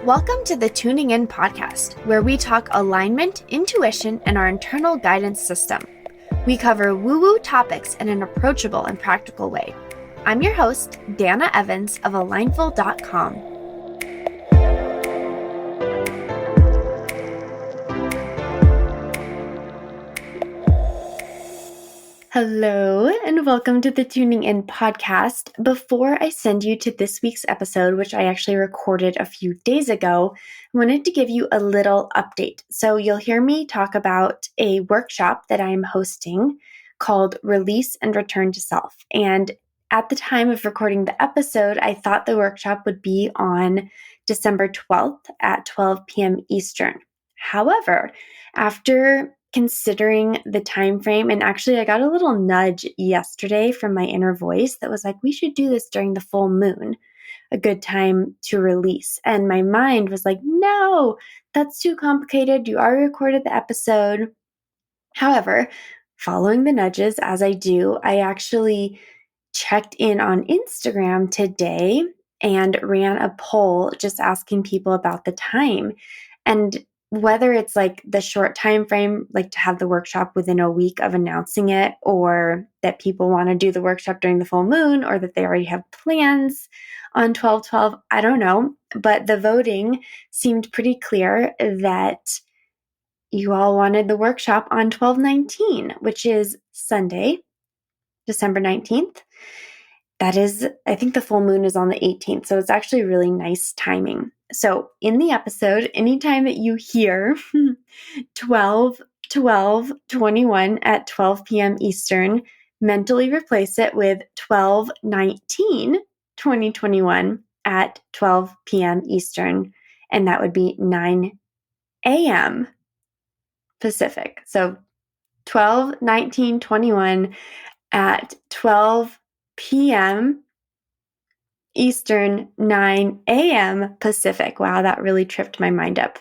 Welcome to the Tuning In podcast, where we talk alignment, intuition, and our internal guidance system. We cover woo-woo topics in an approachable and practical way. I'm your host, Dana Evans of Alignful.com. Hello, and welcome to the Tuning In podcast. Before I send you to this week's episode, which I actually recorded a few days ago, I wanted to give you a little update. So you'll hear me talk about a workshop that I'm hosting called Release and Return to Self. And at the time of recording the episode, I thought the workshop would be on December 12th at 12 p.m. Eastern. However, after considering the time frame, and actually I got a little nudge yesterday from my inner voice that was like, we should do this during the full moon, a good time to release. And my mind was like, no, that's too complicated. You already recorded the episode. However, following the nudges as I do, I actually checked in on Instagram today and ran a poll just asking people about the time. And whether it's like the short time frame, like to have the workshop within a week of announcing it, or that people want to do the workshop during the full moon, or that they already have plans on 12/12, I don't know. But the voting seemed pretty clear that you all wanted the workshop on 12/19, which is Sunday, December 19th. That is, I think the full moon is on the 18th, so it's actually really nice timing. So in the episode, anytime that you hear 12/12/21 at 12 p.m. Eastern, mentally replace it with 12/19/2021 at 12 p.m. Eastern, and that would be 9 a.m. Pacific. So 12/19/21 at 12 p.m. Eastern, 9 a.m. Pacific. Wow, that really tripped my mind up.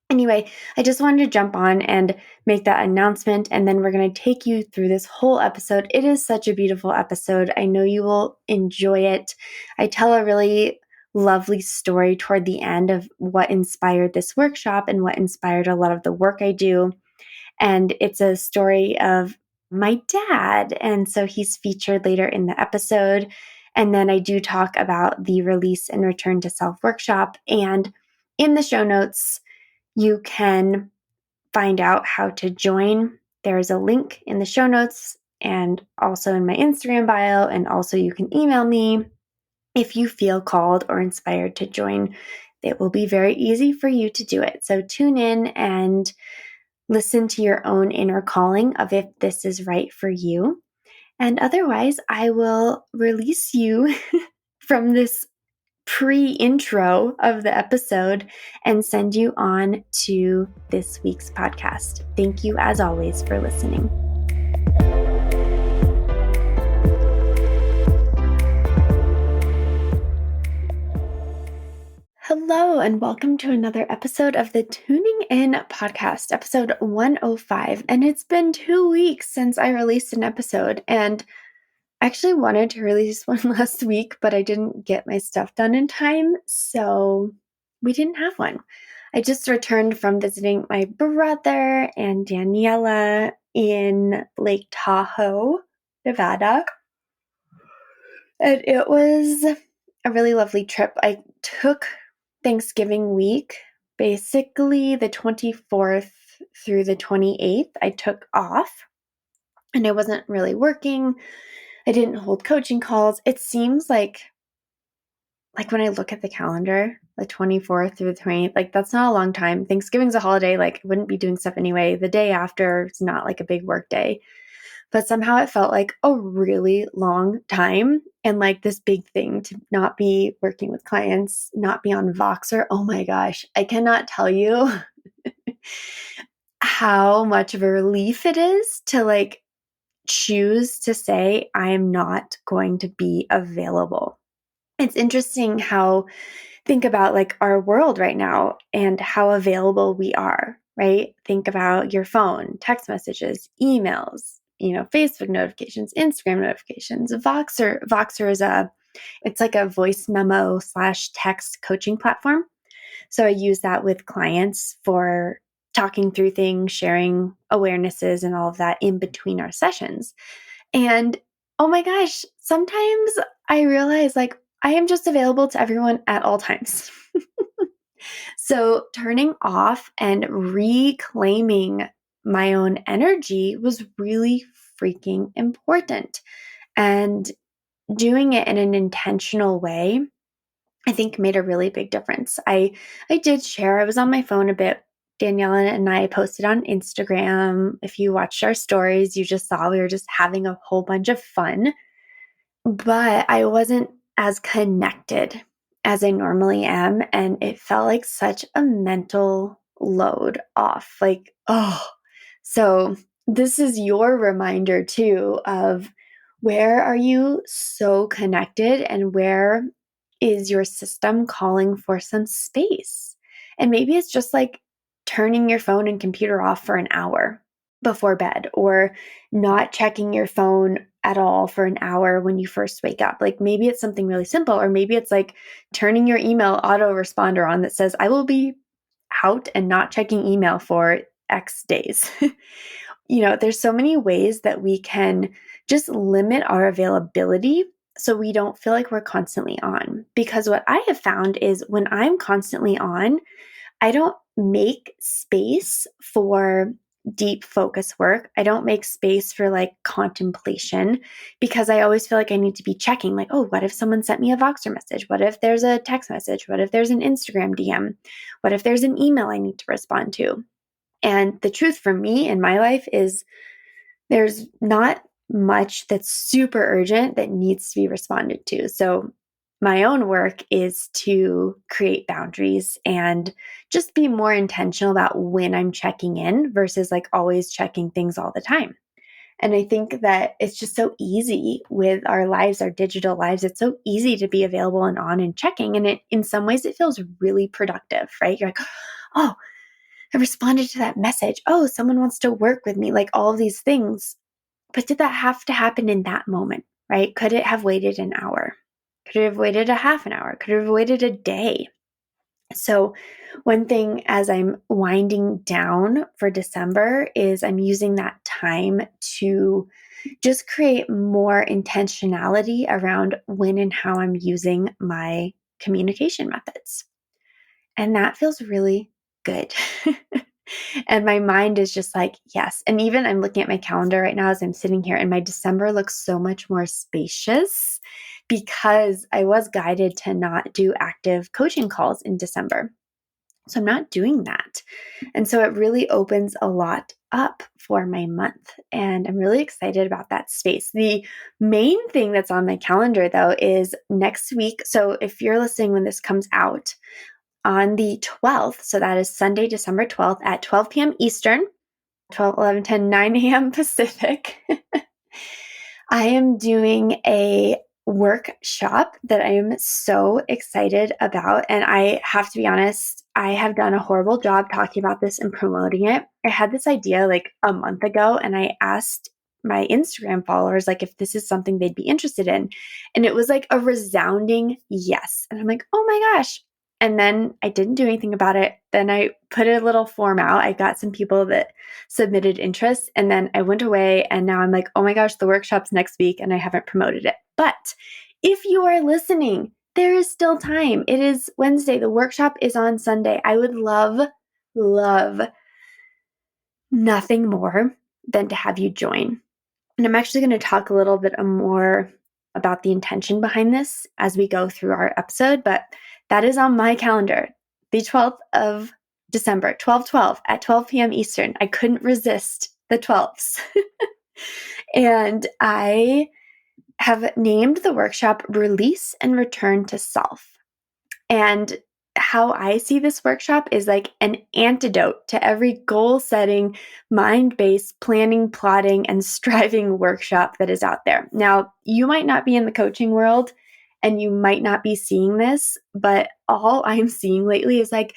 Anyway, I just wanted to jump on and make that announcement, and then we're going to take you through this whole episode. It is such a beautiful episode. I know you will enjoy it. I tell a really lovely story toward the end of what inspired this workshop and what inspired a lot of the work I do. And it's a story of my dad. And so he's featured later in the episode. And then I do talk about the Release and Return to Self workshop. And in the show notes, you can find out how to join. There's a link in the show notes and also in my Instagram bio. And also you can email me if you feel called or inspired to join. It will be very easy for you to do it. So tune in and listen to your own inner calling of if this is right for you. And otherwise, I will release you from this pre-intro of the episode and send you on to this week's podcast. Thank you, as always, for listening. Hello, and welcome to another episode of the Tuning In podcast, episode 105. And it's been 2 weeks since I released an episode, and I actually wanted to release one last week, but I didn't get my stuff done in time, so we didn't have one. I just returned from visiting my brother and Daniela in Lake Tahoe, Nevada. And it was a really lovely trip. I took Thanksgiving week, basically the 24th through the 28th, I took off, and I wasn't really working. I didn't hold coaching calls. It seems like when I look at the calendar, the 24th through the 28th, like that's not a long time. Thanksgiving's a holiday, like I wouldn't be doing stuff anyway. The day after is not like a big work day. But somehow it felt like a really long time and like this big thing to not be working with clients, not be on Voxer. Oh my gosh, I cannot tell you how much of a relief it is to like choose to say, I am not going to be available. It's interesting how think about like our world right now and how available we are, right? Think about your phone, text messages, emails, Facebook notifications, Instagram notifications. Voxer is it's like a voice memo / text coaching platform. So I use that with clients for talking through things, sharing awarenesses and all of that in between our sessions. And oh my gosh, sometimes I realize like I am just available to everyone at all times. So turning off and reclaiming my own energy was really freaking important. And doing it in an intentional way, I think made a really big difference. I did share, I was on my phone a bit. Danielle and I posted on Instagram. If you watched our stories, you just saw we were just having a whole bunch of fun, but I wasn't as connected as I normally am. And it felt like such a mental load off. Like, oh, so this is your reminder too of where are you so connected and where is your system calling for some space? And maybe it's just like turning your phone and computer off for an hour before bed, or not checking your phone at all for an hour when you first wake up. Like maybe it's something really simple, or maybe it's like turning your email autoresponder on that says, I will be out and not checking email for X days. There's so many ways that we can just limit our availability so we don't feel like we're constantly on. Because what I have found is when I'm constantly on, I don't make space for deep focus work. I don't make space for like contemplation, because I always feel like I need to be checking, like, oh, what if someone sent me a Voxer message? What if there's a text message? What if there's an Instagram DM? What if there's an email I need to respond to? And the truth for me in my life is there's not much that's super urgent that needs to be responded to. So my own work is to create boundaries and just be more intentional about when I'm checking in versus like always checking things all the time. And I think that it's just so easy with our lives, our digital lives. It's so easy to be available and on and checking. And in some ways, it feels really productive, right? You're like, oh, I responded to that message. Oh, someone wants to work with me, like all of these things. But did that have to happen in that moment, right? Could it have waited an hour? Could it have waited a half an hour? Could it have waited a day? So one thing as I'm winding down for December is I'm using that time to just create more intentionality around when and how I'm using my communication methods. And that feels really good. And my mind is just like, yes. And even I'm looking at my calendar right now as I'm sitting here, and my December looks so much more spacious because I was guided to not do active coaching calls in December. So I'm not doing that. And so it really opens a lot up for my month. And I'm really excited about that space. The main thing that's on my calendar, though, is next week. So if you're listening when this comes out, on the 12th, so that is Sunday, December 12th at 12 p.m. Eastern, 12, 11, 10, 9 a.m. Pacific, I am doing a workshop that I am so excited about. And I have to be honest, I have done a horrible job talking about this and promoting it. I had this idea like a month ago, and I asked my Instagram followers like if this is something they'd be interested in. And it was like a resounding yes. And I'm like, oh my gosh. And then I didn't do anything about it. Then I put a little form out. I got some people that submitted interest, and then I went away, and now I'm like, oh my gosh, the workshop's next week and I haven't promoted it. But if you are listening, there is still time. It is Wednesday. The workshop is on Sunday. I would love nothing more than to have you join. And I'm actually going to talk a little bit more about the intention behind this as we go through our episode, but that is on my calendar, the 12th of December, 12/12 at 12 p.m. Eastern. I couldn't resist the 12ths. And I have named the workshop Release and Return to Self. And how I see this workshop is like an antidote to every goal-setting, mind-based planning, plotting, and striving workshop that is out there. Now, you might not be in the coaching world and you might not be seeing this, but all I'm seeing lately is like,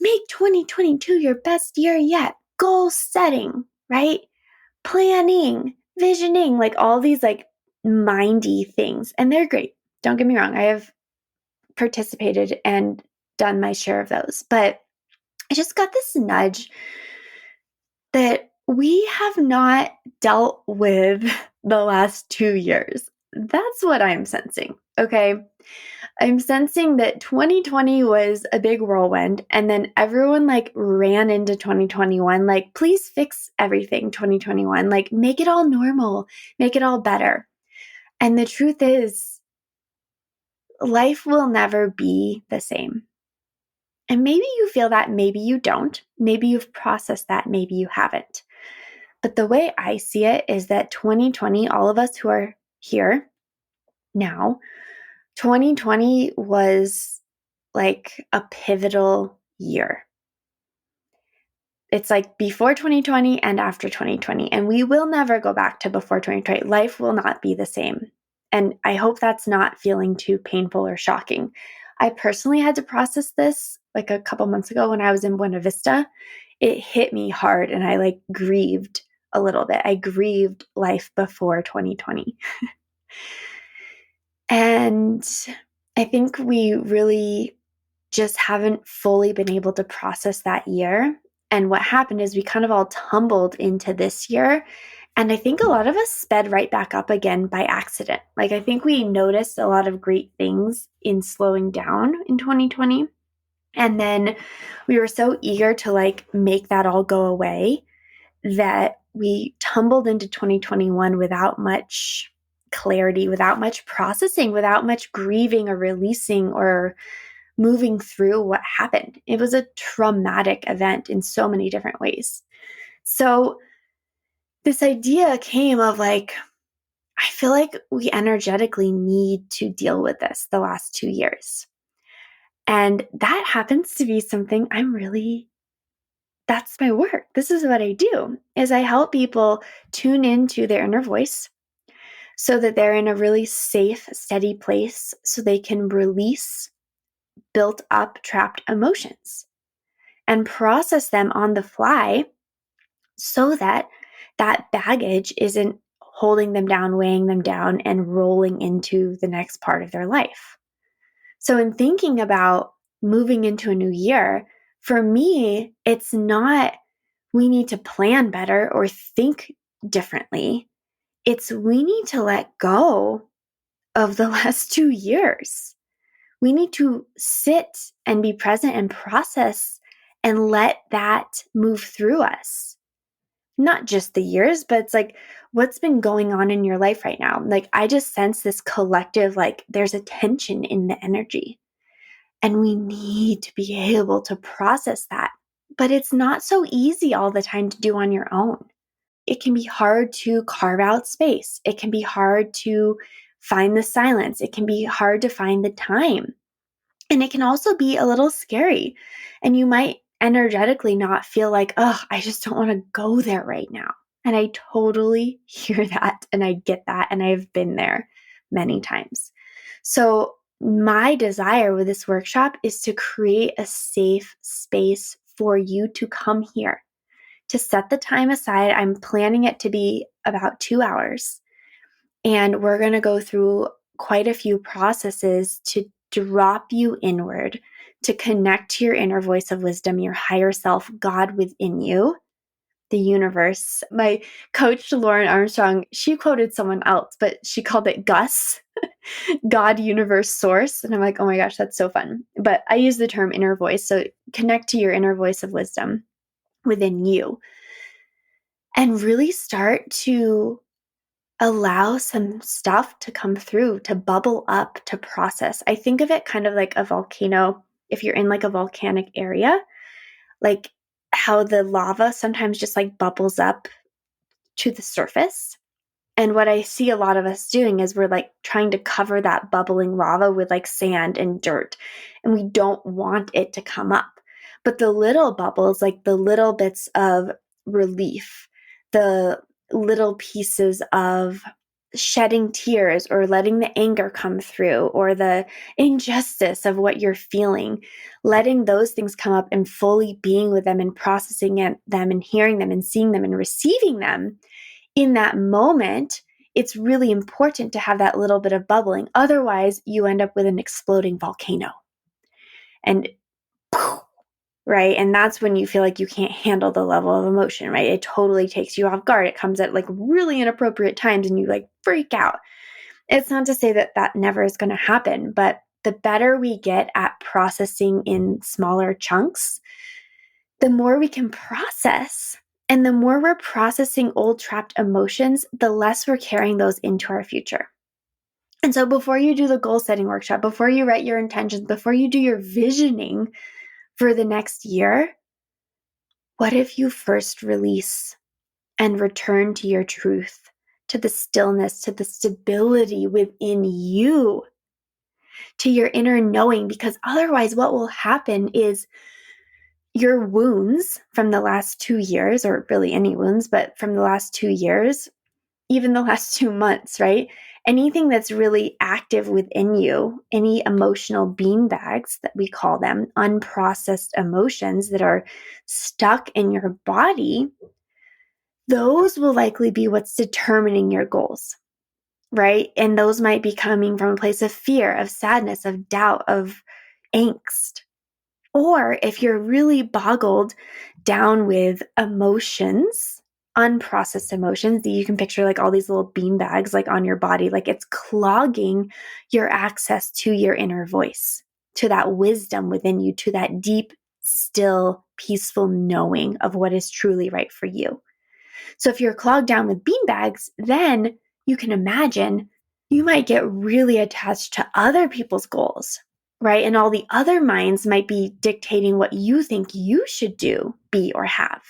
make 2022 your best year yet. Goal setting, right? Planning, visioning, like all these like mindy things. And they're great. Don't get me wrong. I have participated and done my share of those. But I just got this nudge that we have not dealt with the last 2 years. That's what I'm sensing. Okay. I'm sensing that 2020 was a big whirlwind, and then everyone like ran into 2021, like, please fix everything, 2021, like, make it all normal, make it all better. And the truth is, life will never be the same. And maybe you feel that, maybe you don't. Maybe you've processed that, maybe you haven't. But the way I see it is that 2020, all of us who are here now, 2020 was like a pivotal year. It's like before 2020 and after 2020. And we will never go back to before 2020. Life will not be the same. And I hope that's not feeling too painful or shocking. I personally had to process this like a couple months ago when I was in Buena Vista. It hit me hard and I like grieved a little bit. I grieved life before 2020. And I think we really just haven't fully been able to process that year. And what happened is we kind of all tumbled into this year. And I think a lot of us sped right back up again by accident. Like, I think we noticed a lot of great things in slowing down in 2020. And then we were so eager to like make that all go away that we tumbled into 2021 without much clarity, without much processing, without much grieving or releasing or moving through what happened. It was a traumatic event in so many different ways. So this idea came of like, I feel like we energetically need to deal with this the last 2 years. And that happens to be something that's my work. This is what I do, is I help people tune into their inner voice so that they're in a really safe, steady place so they can release built up trapped emotions and process them on the fly so that that baggage isn't holding them down, weighing them down, and rolling into the next part of their life. So in thinking about moving into a new year, for me, it's not we need to plan better or think differently. It's we need to let go of the last 2 years. We need to sit and be present and process and let that move through us. Not just the years, but it's like, what's been going on in your life right now? Like, I just sense this collective, like, there's a tension in the energy. And we need to be able to process that. But it's not so easy all the time to do on your own. It can be hard to carve out space. It can be hard to find the silence. It can be hard to find the time. And it can also be a little scary. And you might energetically not feel like, oh, I just don't want to go there right now. And I totally hear that and I get that. And I've been there many times. So my desire with this workshop is to create a safe space for you to come here, to set the time aside. I'm planning it to be about 2 hours. And we're going to go through quite a few processes to drop you inward, to connect to your inner voice of wisdom, your higher self, God within you, the universe. My coach, Lauren Armstrong, she quoted someone else, but she called it Gus, God, universe, source. And I'm like, oh my gosh, that's so fun. But I use the term inner voice. So connect to your inner voice of wisdom within you and really start to allow some stuff to come through, to bubble up, to process. I think of it kind of like a volcano. If you're in like a volcanic area, like how the lava sometimes just like bubbles up to the surface. And what I see a lot of us doing is we're like trying to cover that bubbling lava with like sand and dirt, and we don't want it to come up. But the little bubbles, like the little bits of relief, the little pieces of shedding tears or letting the anger come through or the injustice of what you're feeling, letting those things come up and fully being with them and processing them and hearing them and seeing them and receiving them in that moment, it's really important to have that little bit of bubbling. Otherwise, you end up with an exploding volcano. And right? And that's when you feel like you can't handle the level of emotion, right? It totally takes you off guard. It comes at like really inappropriate times and you like freak out. It's not to say that that never is going to happen, but the better we get at processing in smaller chunks, the more we can process. And the more we're processing old trapped emotions, the less we're carrying those into our future. And so before you do the goal setting workshop, before you write your intentions, before you do your visioning for the next year, what if you first release and return to your truth, to the stillness, to the stability within you, to your inner knowing? Because otherwise, what will happen is your wounds from the last 2 years, or really any wounds, but from the last 2 years, even the last 2 months, right? Anything that's really active within you, any emotional beanbags that we call them, unprocessed emotions that are stuck in your body, those will likely be what's determining your goals, right? And those might be coming from a place of fear, of sadness, of doubt, of angst. Or if you're really boggled down with emotions, unprocessed emotions, that you can picture like all these little bean bags like on your body, like it's clogging your access to your inner voice, to that wisdom within you, to that deep, still, peaceful knowing of what is truly right for you. So if you're clogged down with bean bags, then you can imagine you might get really attached to other people's goals, right? And all the other minds might be dictating what you think you should do, be, or have.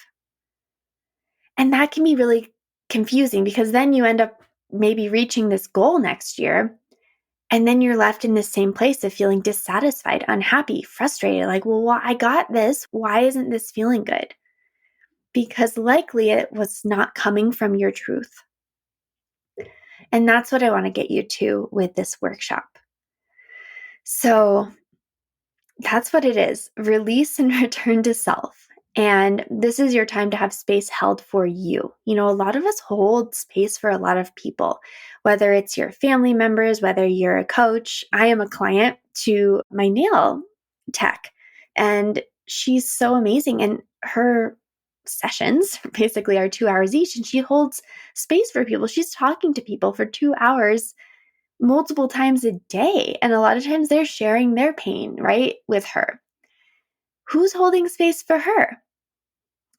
And that can be really confusing because then you end up maybe reaching this goal next year. And then you're left in the same place of feeling dissatisfied, unhappy, frustrated. Like, well, I got this. Why isn't this feeling good? Because likely it was not coming from your truth. And that's what I want to get you to with this workshop. So that's what it is. Release and return to self. And this is your time to have space held for you. You know, a lot of us hold space for a lot of people, whether it's your family members, whether you're a coach. I am a client to my nail tech, and she's so amazing. And her sessions basically are 2 hours each, and she holds space for people. She's talking to people for 2 hours multiple times a day. And a lot of times they're sharing their pain, right, with her. Who's holding space for her?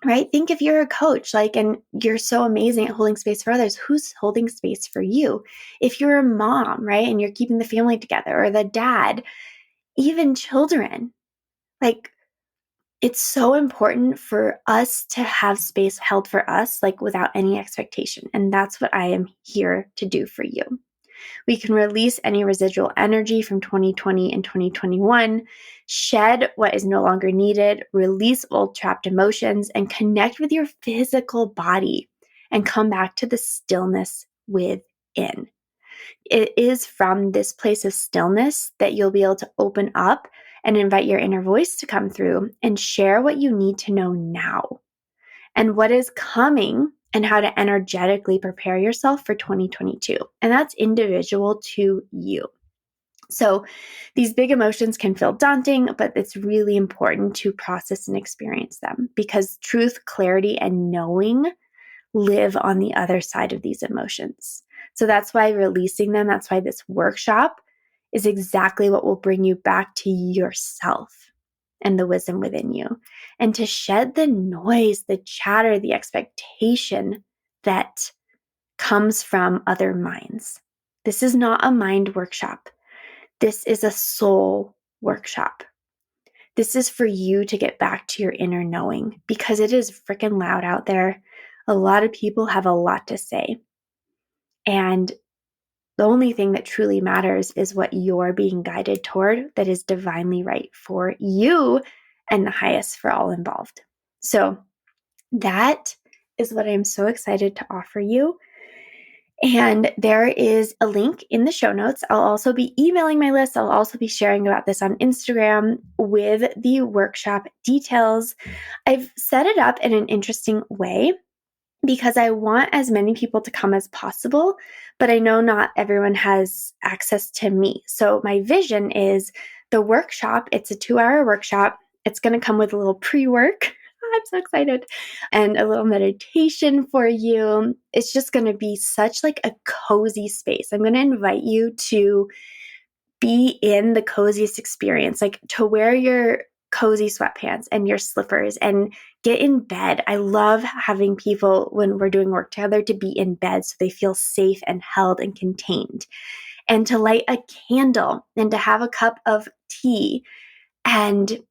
Right? Think if you're a coach, like, and you're so amazing at holding space for others, who's holding space for you? If you're a mom, right, and you're keeping the family together, or the dad, even children, like, it's so important for us to have space held for us, like, without any expectation. And that's what I am here to do for you. We can release any residual energy from 2020 and 2021, shed what is no longer needed, release old trapped emotions, and connect with your physical body and come back to the stillness within. It is from this place of stillness that you'll be able to open up and invite your inner voice to come through and share what you need to know now and what is coming and how to energetically prepare yourself for 2022. And that's individual to you. So these big emotions can feel daunting, but it's really important to process and experience them because truth, clarity, and knowing live on the other side of these emotions. So that's why releasing them, that's why this workshop is exactly what will bring you back to yourself and the wisdom within you, and to shed the noise, the chatter, the expectation that comes from other minds. This is not a mind workshop. This is a soul workshop. This is for you to get back to your inner knowing because it is freaking loud out there. A lot of people have a lot to say. And the only thing that truly matters is what you're being guided toward that is divinely right for you and the highest for all involved. So that is what I'm so excited to offer you. And there is a link in the show notes. I'll also be emailing my list. I'll also be sharing about this on Instagram with the workshop details. I've set it up in an interesting way because I want as many people to come as possible, but I know not everyone has access to me. So my vision is the workshop, it's a 2-hour workshop. It's going to come with a little pre-work. I'm so excited. And a little meditation for you. It's just going to be such like a cozy space. I'm going to invite you to be in the coziest experience, like to wear your cozy sweatpants and your slippers and get in bed. I love having people, when we're doing work together, to be in bed so they feel safe and held and contained, and to light a candle and to have a cup of tea and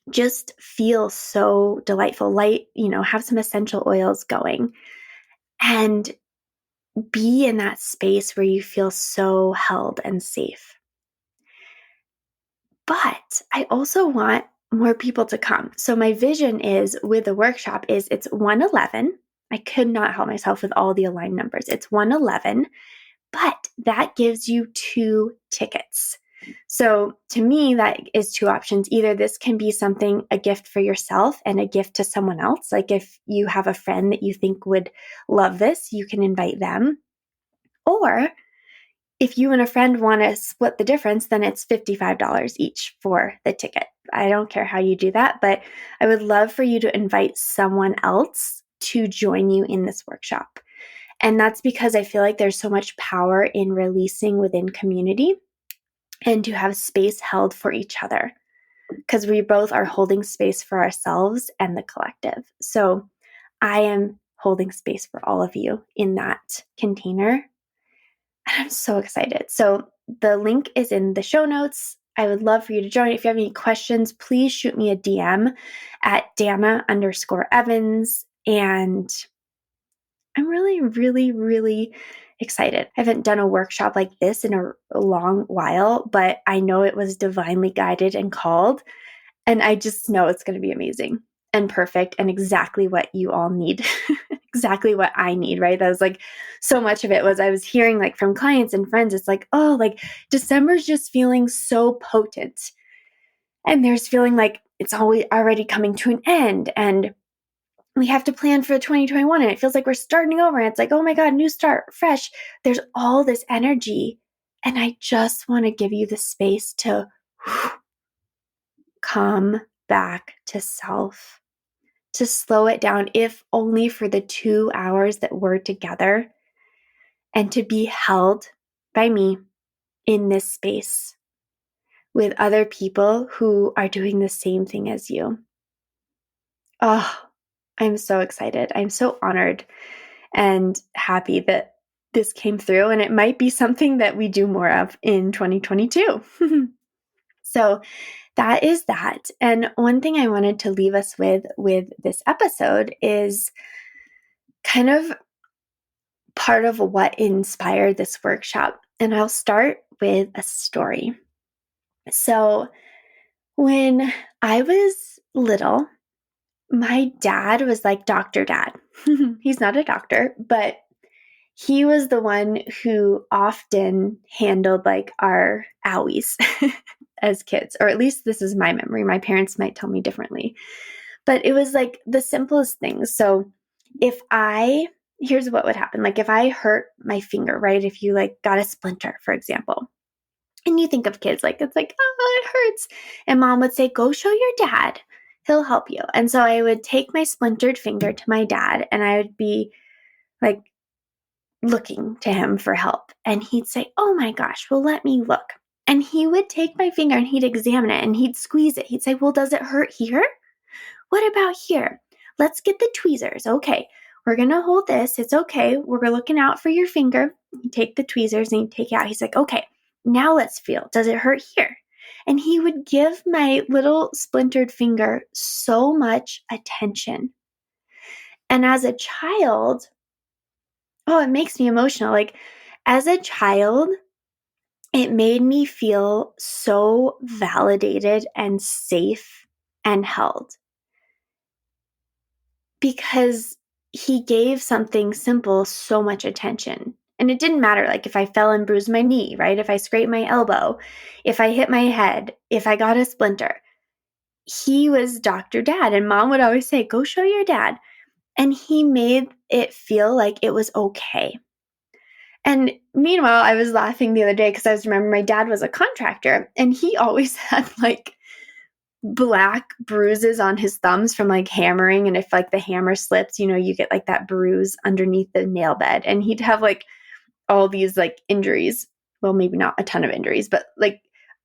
just feel so delightful. Light, have some essential oils going and be in that space where you feel so held and safe. But I also want more people to come. So my vision is with the workshop is it's 111. I could not help myself with all the aligned numbers. It's 111, but that gives you 2 tickets. So to me, that is 2 options. Either this can be something, a gift for yourself and a gift to someone else. Like if you have a friend that you think would love this, you can invite them. Or if you and a friend want to split the difference, then it's $55 each for the ticket. I don't care how you do that, but I would love for you to invite someone else to join you in this workshop. And that's because I feel like there's so much power in releasing within community and to have space held for each other, because we both are holding space for ourselves and the collective. So I am holding space for all of you in that container. And I'm so excited. So the link is in the show notes. I would love for you to join. If you have any questions, please shoot me a DM at Dana_Evans. And I'm really, really, really excited. I haven't done a workshop like this in a long while, but I know it was divinely guided and called. And I just know it's going to be amazing and perfect and exactly what you all need. Exactly what I need, right? That was like so much of it was I was hearing like from clients and friends, it's like, oh, like December's just feeling so potent. And there's feeling like it's always already coming to an end. And we have to plan for 2021 and it feels like we're starting over. And it's like, oh my God, new start, fresh. There's all this energy. And I just want to give you the space to come back to self, to slow it down, if only for the 2 hours that we're together, and to be held by me in this space with other people who are doing the same thing as you. Oh, I'm so excited. I'm so honored and happy that this came through, and it might be something that we do more of in 2022. So that is that. And one thing I wanted to leave us with this episode is kind of part of what inspired this workshop. And I'll start with a story. So when I was little, my dad was like Dr. Dad. He's not a doctor, but he was the one who often handled like our owies as kids, or at least this is my memory. My parents might tell me differently, but it was like the simplest things. So here's what would happen. Like if I hurt my finger, right? If you like got a splinter, for example, and you think of kids, like, it's like, oh, it hurts. And mom would say, go show your dad. He'll help you. And so I would take my splintered finger to my dad and I would be like looking to him for help. And he'd say, oh my gosh, well, let me look. And he would take my finger and he'd examine it and he'd squeeze it. He'd say, well, does it hurt here? What about here? Let's get the tweezers. Okay, we're going to hold this. It's okay. We're looking out for your finger. You take the tweezers and you take it out. He's like, okay, now let's feel. Does it hurt here? And he would give my little splintered finger so much attention. And as a child, oh, it makes me emotional. Like as a child, it made me feel so validated and safe and held, because he gave something simple so much attention. And it didn't matter, like if I fell and bruised my knee, right? If I scraped my elbow, if I hit my head, if I got a splinter, he was Dr. Dad. And mom would always say, go show your dad. And he made it feel like it was okay. And meanwhile, I was laughing the other day because I was remembering my dad was a contractor and he always had like black bruises on his thumbs from like hammering. And if like the hammer slips, you get like that bruise underneath the nail bed. And he'd have like all these like injuries. Well, maybe not a ton of injuries, but like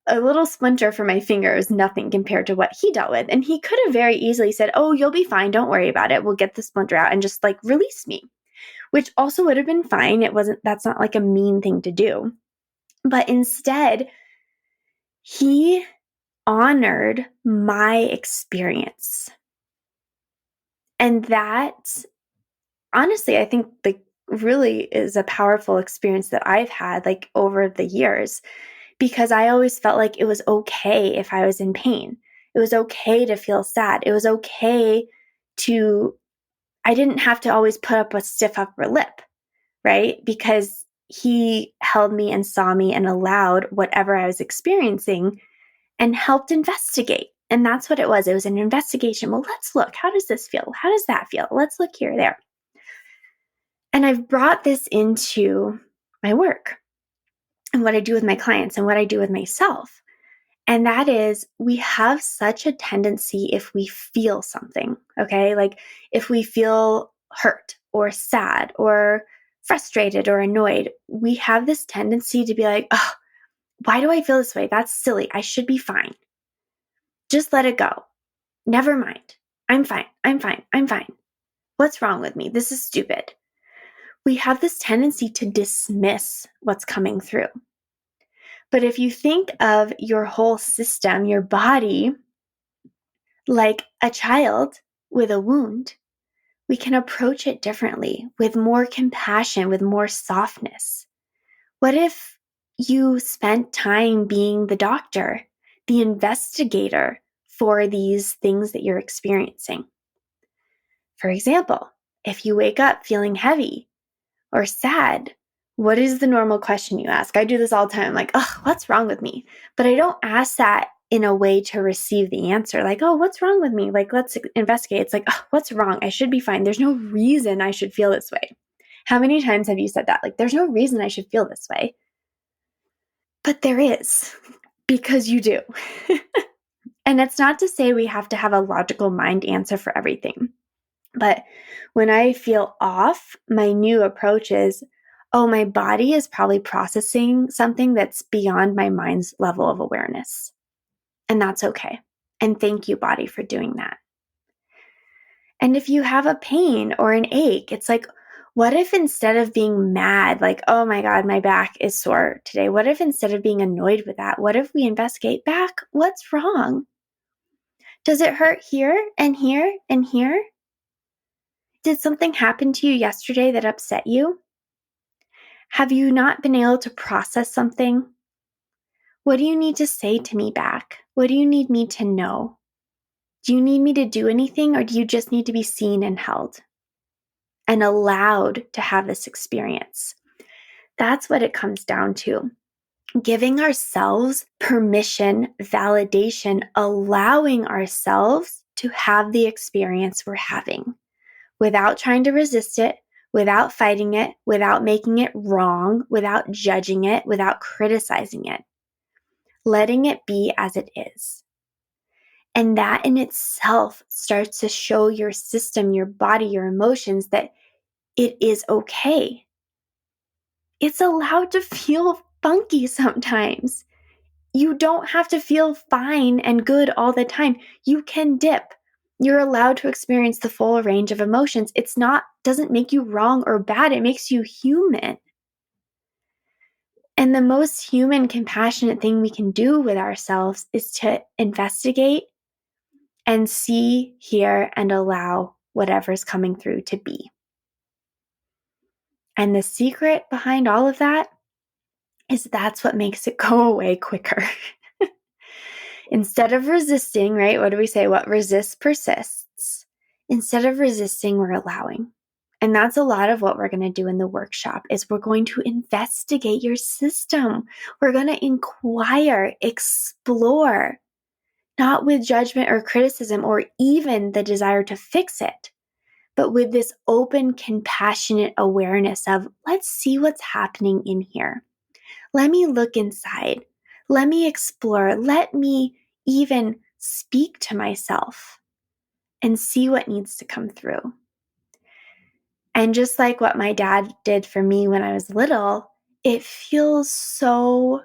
a little splinter for my finger is nothing compared to what he dealt with. And he could have very easily said, "Oh, you'll be fine. Don't worry about it. We'll get the splinter out," and just like release me, which also would have been fine. That's not like a mean thing to do. But instead, he honored my experience. And that, honestly, I think like really is a powerful experience that I've had like over the years, because I always felt like it was okay if I was in pain. It was okay to feel sad. It was okay I didn't have to always put up a stiff upper lip, right? Because he held me and saw me and allowed whatever I was experiencing and helped investigate. And that's what it was. It was an investigation. Well, let's look. How does this feel? How does that feel? Let's look here, there. And I've brought this into my work and what I do with my clients and what I do with myself. And that is, we have such a tendency if we feel something, okay? Like if we feel hurt or sad or frustrated or annoyed, we have this tendency to be like, "Oh, why do I feel this way? That's silly. I should be fine. Just let it go. Never mind. I'm fine. I'm fine. I'm fine. What's wrong with me? This is stupid." We have this tendency to dismiss what's coming through. But if you think of your whole system, your body, like a child with a wound, we can approach it differently, with more compassion, with more softness. What if you spent time being the doctor, the investigator for these things that you're experiencing? For example, if you wake up feeling heavy or sad, what is the normal question you ask? I do this all the time. I'm like, "Oh, what's wrong with me?" But I don't ask that in a way to receive the answer. Like, "Oh, what's wrong with me?" Like, let's investigate. It's like, "Oh, what's wrong? I should be fine. There's no reason I should feel this way." How many times have you said that? Like, there's no reason I should feel this way. But there is, because you do. And it's not to say we have to have a logical mind answer for everything. But when I feel off, my new approach is, "Oh, my body is probably processing something that's beyond my mind's level of awareness." And that's okay. And thank you, body, for doing that. And if you have a pain or an ache, it's like, what if instead of being mad, like, "Oh my God, my back is sore today," what if instead of being annoyed with that, what if we investigate back, what's wrong? Does it hurt here and here and here? Did something happen to you yesterday that upset you? Have you not been able to process something? What do you need to say to me back? What do you need me to know? Do you need me to do anything, or do you just need to be seen and held and allowed to have this experience? That's what it comes down to. Giving ourselves permission, validation, allowing ourselves to have the experience we're having without trying to resist it, without fighting it, without making it wrong, without judging it, without criticizing it. Letting it be as it is. And that in itself starts to show your system, your body, your emotions that it is okay. It's allowed to feel funky sometimes. You don't have to feel fine and good all the time. You can dip. You're allowed to experience the full range of emotions. Doesn't make you wrong or bad. It makes you human. And the most human, compassionate thing we can do with ourselves is to investigate and see, hear, and allow whatever's coming through to be. And the secret behind all of that is that's what makes it go away quicker. Instead of resisting, right? What do we say? What resists persists. Instead of resisting, we're allowing. And that's a lot of what we're going to do in the workshop is we're going to investigate your system. We're going to inquire, explore, not with judgment or criticism or even the desire to fix it, but with this open, compassionate awareness of, let's see what's happening in here. Let me look inside. Let me explore. Let me even speak to myself and see what needs to come through. And just like what my dad did for me when I was little, it feels so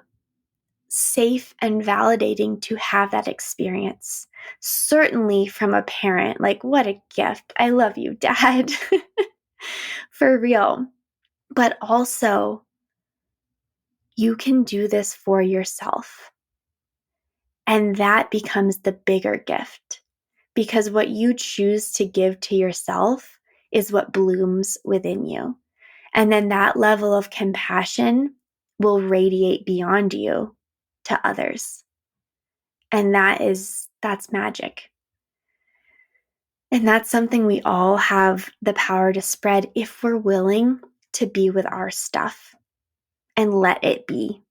safe and validating to have that experience. Certainly from a parent, like what a gift. I love you, Dad. For real. But also, you can do this for yourself. And that becomes the bigger gift, because what you choose to give to yourself is what blooms within you. And then that level of compassion will radiate beyond you to others. And that's magic. And that's something we all have the power to spread if we're willing to be with our stuff and let it be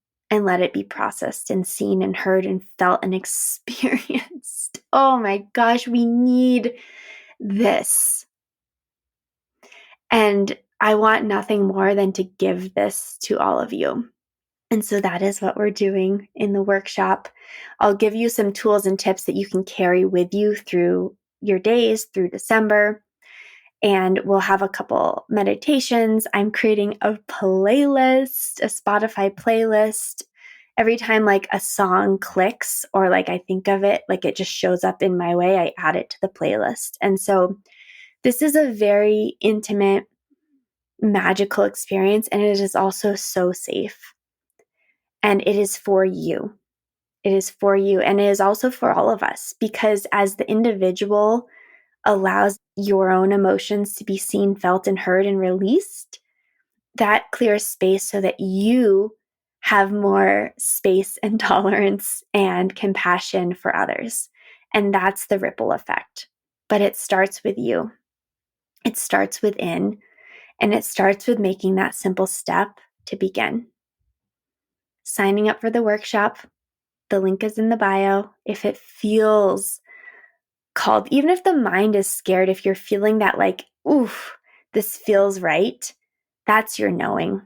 processed and seen and heard and felt and experienced. Oh my gosh, we need this. And I want nothing more than to give this to all of you. And so that is what we're doing in the workshop. I'll give you some tools and tips that you can carry with you through your days, through December. And we'll have a couple meditations. I'm creating a playlist, a Spotify playlist. Every time like a song clicks or like I think of it, like it just shows up in my way, I add it to the playlist. And so this is a very intimate, magical experience, and it is also so safe. And it is for you. It is for you. And it is also for all of us, because as the individual allows your own emotions to be seen, felt, and heard and released, that clears space so that you have more space and tolerance and compassion for others. And that's the ripple effect. But it starts with you. It starts within, and it starts with making that simple step to begin. Signing up for the workshop. The link is in the bio. If it feels called, even if the mind is scared, if you're feeling that like, oof, this feels right, that's your knowing,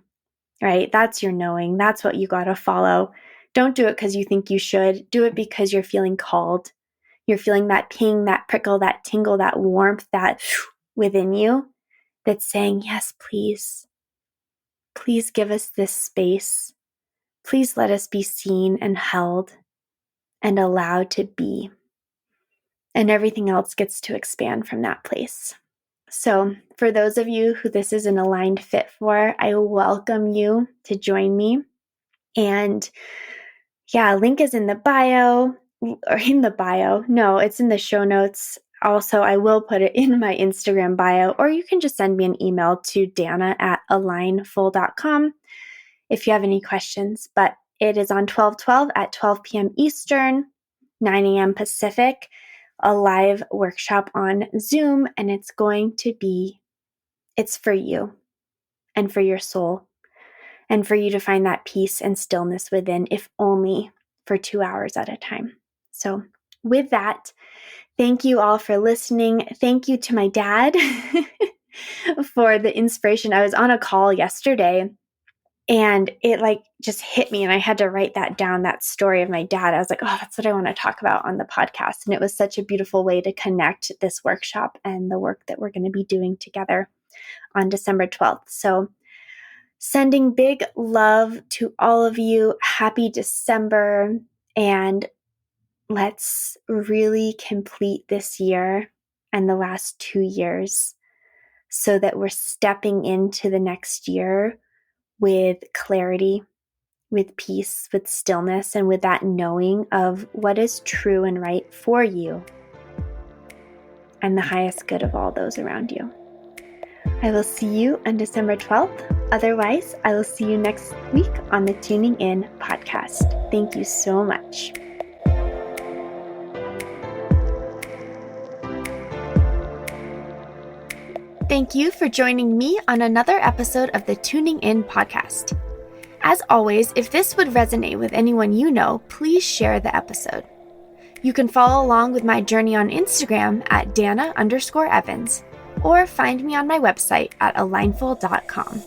right? That's your knowing. That's what you got to follow. Don't do it because you think you should. Do it because you're feeling called. You're feeling that ping, that prickle, that tingle, that warmth, that within you that's saying, yes, please. Please give us this space. Please let us be seen and held and allowed to be. And everything else gets to expand from that place. So for those of you who this is an aligned fit for, I welcome you to join me. And yeah, link is in the bio, or in the bio. No, it's in the show notes. Also, I will put it in my Instagram bio, or you can just send me an email to dana@alignfull.com if you have any questions. But it is on 12/12 at 12 p.m. Eastern, 9 a.m. Pacific, a live workshop on Zoom, and it's for you and for your soul and for you to find that peace and stillness within, if only for 2 hours at a time. So with that, thank you all for listening. Thank you to my dad for the inspiration. I was on a call yesterday and it like just hit me, and I had to write that down, that story of my dad. I was like, oh, that's what I want to talk about on the podcast. And it was such a beautiful way to connect this workshop and the work that we're going to be doing together on December 12th. So sending big love to all of you. Happy December. And let's really complete this year and the last 2 years so that we're stepping into the next year with clarity, with peace, with stillness, and with that knowing of what is true and right for you and the highest good of all those around you. I will see you on December 12th. Otherwise, I will see you next week on the Tuning In podcast. Thank you so much. Thank you for joining me on another episode of the Tuning In podcast. As always, if this would resonate with anyone you know, please share the episode. You can follow along with my journey on Instagram at Dana_Evans, or find me on my website at alignfull.com.